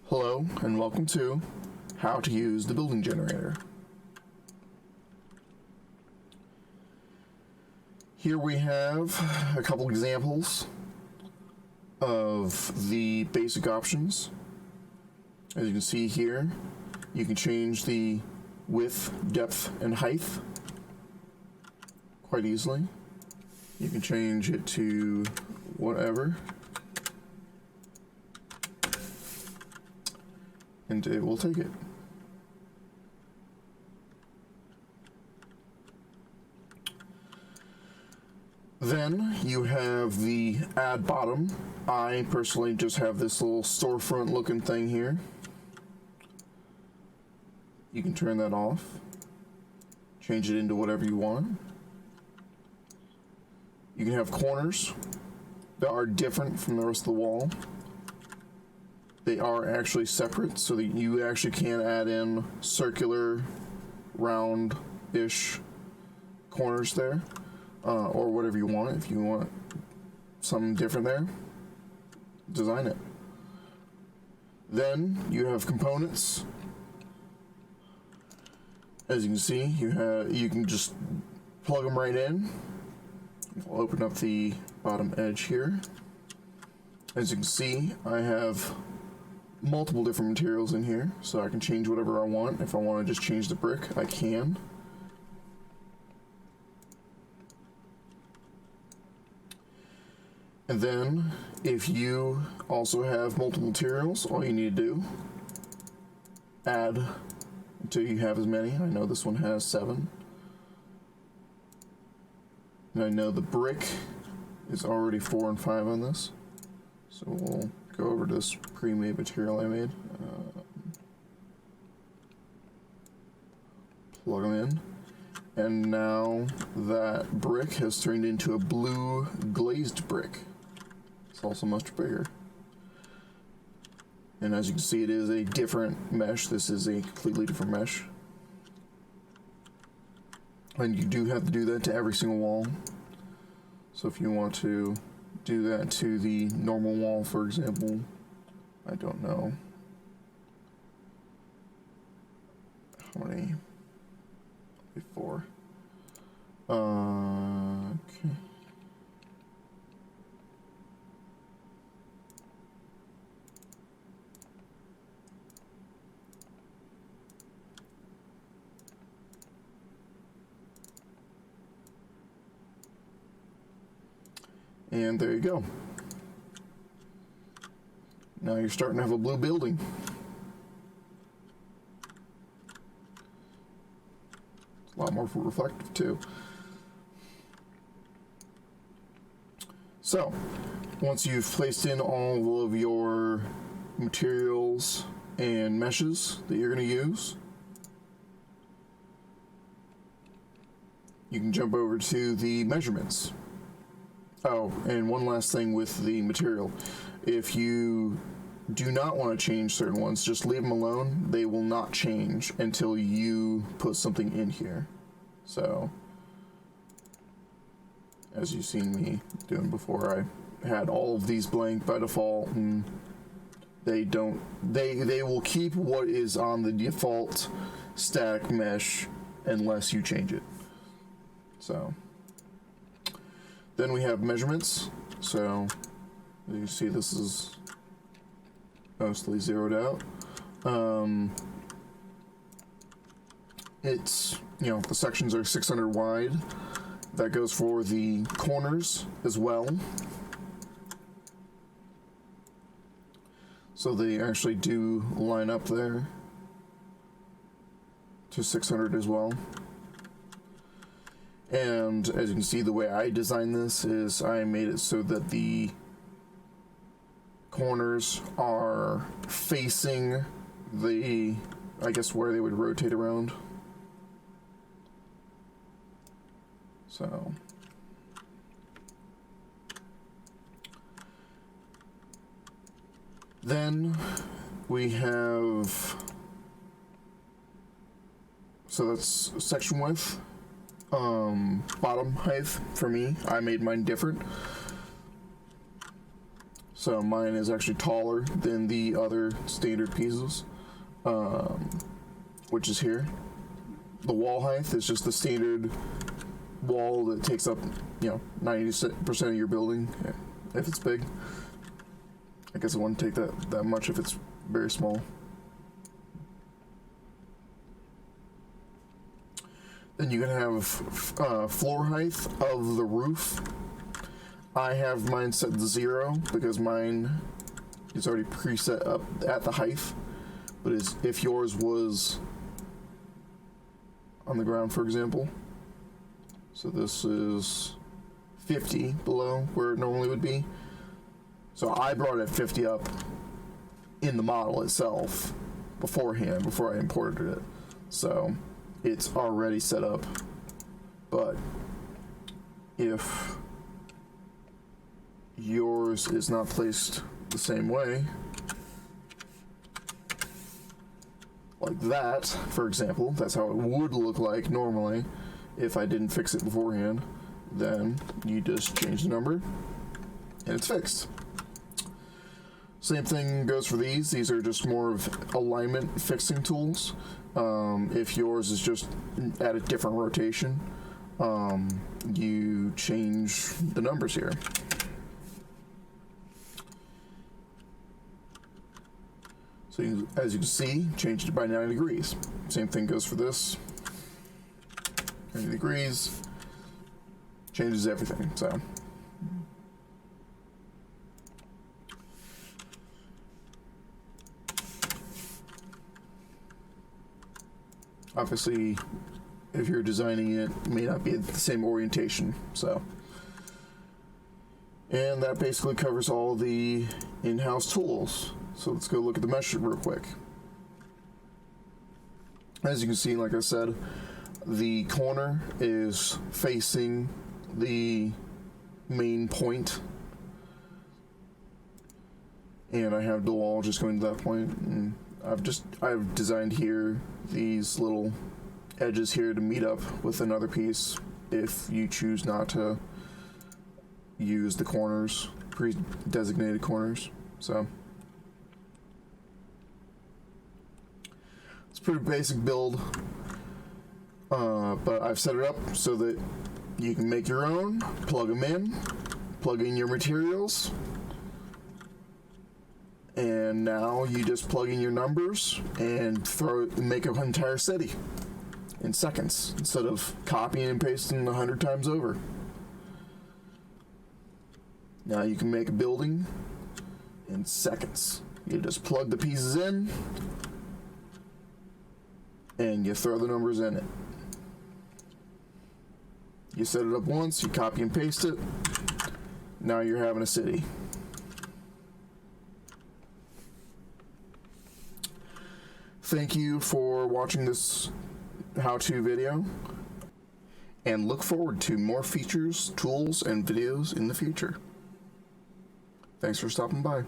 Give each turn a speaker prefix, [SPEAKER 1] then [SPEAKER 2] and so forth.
[SPEAKER 1] Hello and welcome to how to use the building generator. Here we have a couple examples of the basic options. As you can see here, you can change the width, depth, and height quite easily. You can change it to whatever, and it will take it. Then you have the add bottom. I personally just have this little storefront looking thing here. You can turn that off, change it into whatever you want. You can have corners that are different from the rest of the wall. They are actually separate, so that you actually can add in circular, round-ish corners there, or whatever you want. If you want something different there, design it. Then you have components. As you can see, you can just plug them right in. We'll open up the bottom edge here. As you can see, I have multiple different materials in here, so I can change whatever I want. If I want to just change the brick, I can. And then, if you also have multiple materials, all you need to do, add until you have as many. I know this one has 7. And I know the brick is already 4 and 5 on this. So we'll go over to this pre-made material I made. Plug them in. And now that brick has turned into a blue glazed brick. It's also much bigger. And as you can see, it is a different mesh. This is a completely different mesh. And you do have to do that to every single wall. So if you want to do that to the normal wall, for example, I don't know how many, 4. Okay. And there you go. Now you're starting to have a blue building. It's a lot more reflective too. So, once you've placed in all of your materials and meshes that you're going to use, you can jump over to the measurements. Oh, and one last thing with the material. If you do not want to change certain ones, just leave them alone. They will not change until you put something in here. So, as you've seen me doing before, I had all of these blank by default, and they will keep what is on the default static mesh unless you change it. So, then we have measurements. So, as you see, this is mostly zeroed out. It's, the sections are 600 wide. That goes for the corners as well. So they actually do line up there to 600 as well. And as you can see, the way I designed this is I made it so that the corners are facing the, I guess, where they would rotate around. So, then we have, so that's section width. Bottom height for me, I made mine different. So mine is actually taller than the other standard pieces, which is here. The wall height is just the standard wall that takes up, 90% of your building, if it's big. I guess it wouldn't take that much if it's very small. Then you can have floor height of the roof. I have mine set to 0 because mine is already preset up at the height. But if yours was on the ground, for example, so this is 50 below where it normally would be. So I brought it 50 up in the model itself beforehand, before I imported it. So it's already set up. But if yours is not placed the same way, like that, for example, that's how it would look like normally if I didn't fix it beforehand, then you just change the number and it's fixed. Same thing goes for these. These are just more of alignment fixing tools. If yours is just at a different rotation, you change the numbers here. So as you can see, changed it by 90 degrees. Same thing goes for this. 90 degrees, changes everything, so. Obviously, if you're designing it, it may not be the same orientation, so. And that basically covers all the in-house tools. So let's go look at the mesh real quick. As you can see, like I said, the corner is facing the main point. And I have the wall just going to that point. And I've designed here these little edges here to meet up with another piece if you choose not to use the corners, pre-designated corners. So it's a pretty basic build, but I've set it up so that you can make your own, plug them in, plug in your materials, and now you just plug in your numbers and make an entire city in seconds instead of copying and pasting 100 times over. Now you can make a building in seconds. You just plug the pieces in and you throw the numbers in it. You set it up once, you copy and paste it, now you're having a city. Thank you for watching this how-to video, and look forward to more features, tools, and videos in the future. Thanks for stopping by.